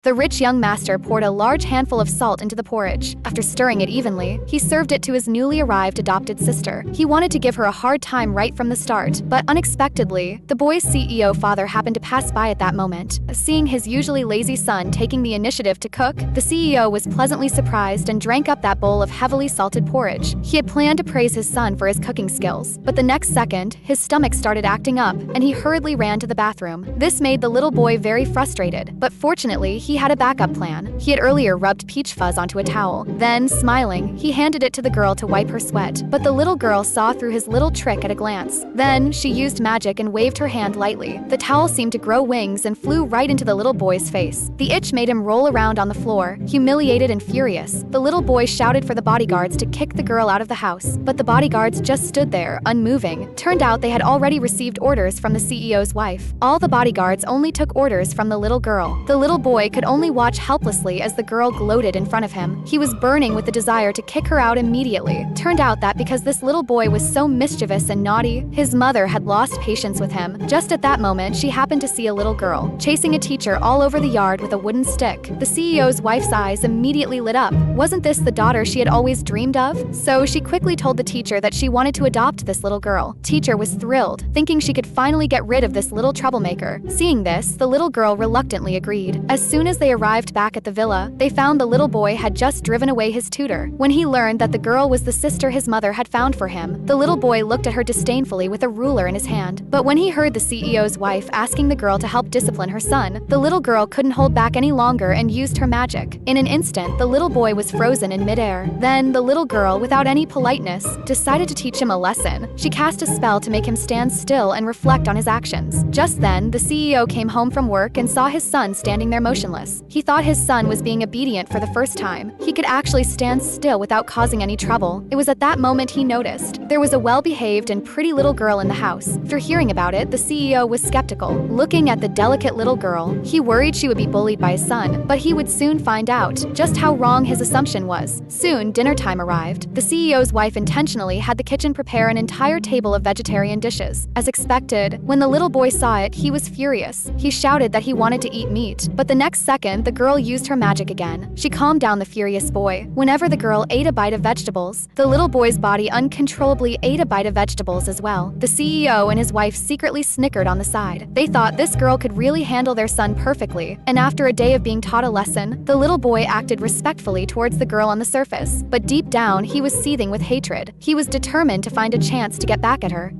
The rich young master poured a large handful of salt into the porridge. After stirring it evenly, he served it to his newly arrived adopted sister. He wanted to give her a hard time right from the start, but unexpectedly, the boy's CEO father happened to pass by at that moment. Seeing his usually lazy son taking the initiative to cook, the CEO was pleasantly surprised and drank up that bowl of heavily salted porridge. He had planned to praise his son for his cooking skills, but the next second, his stomach started acting up, and he hurriedly ran to the bathroom. This made the little boy very frustrated, but fortunately, he had a backup plan. He had earlier rubbed peach fuzz onto a towel. Then, smiling, he handed it to the girl to wipe her sweat, but the little girl saw through his little trick at a glance. Then, she used magic and waved her hand lightly. The towel seemed to grow wings and flew right into the little boy's face. The itch made him roll around on the floor, humiliated and furious. The little boy shouted for the bodyguards to kick the girl out of the house, but the bodyguards just stood there, unmoving. Turned out they had already received orders from the CEO's wife. All the bodyguards only took orders from the little girl. The little boy could only watch helplessly as the girl gloated in front of him. He was burning with the desire to kick her out immediately. Turned out that because this little boy was so mischievous and naughty, his mother had lost patience with him. Just at that moment, she happened to see a little girl chasing a teacher all over the yard with a wooden stick. The CEO's wife's eyes immediately lit up. Wasn't this the daughter she had always dreamed of? So she quickly told the teacher that she wanted to adopt this little girl. Teacher was thrilled, thinking she could finally get rid of this little troublemaker. Seeing this, the little girl reluctantly agreed. As soon as they arrived back at the villa, they found the little boy had just driven away his tutor. When he learned that the girl was the sister his mother had found for him, the little boy looked at her disdainfully with a ruler in his hand. But when he heard the CEO's wife asking the girl to help discipline her son, the little girl couldn't hold back any longer and used her magic. In an instant, the little boy was frozen in midair. Then, the little girl, without any politeness, decided to teach him a lesson. She cast a spell to make him stand still and reflect on his actions. Just then, the CEO came home from work and saw his son standing there motionless. He thought his son was being obedient for the first time. He could actually stand still without causing any trouble. It was at that moment he noticed there was a well-behaved and pretty little girl in the house. After hearing about it, the CEO was skeptical. Looking at the delicate little girl, he worried she would be bullied by his son, but he would soon find out just how wrong his assumption was. Soon, dinner time arrived. The CEO's wife intentionally had the kitchen prepare an entire table of vegetarian dishes. As expected, when the little boy saw it, he was furious. He shouted that he wanted to eat meat, but the next second, the girl used her magic again. She calmed down the furious boy. Whenever the girl ate a bite of vegetables, the little boy's body uncontrollably ate a bite of vegetables as well. The CEO and his wife secretly snickered on the side. They thought this girl could really handle their son perfectly, and after a day of being taught a lesson, the little boy acted respectfully towards the girl on the surface. But deep down, he was seething with hatred. He was determined to find a chance to get back at her.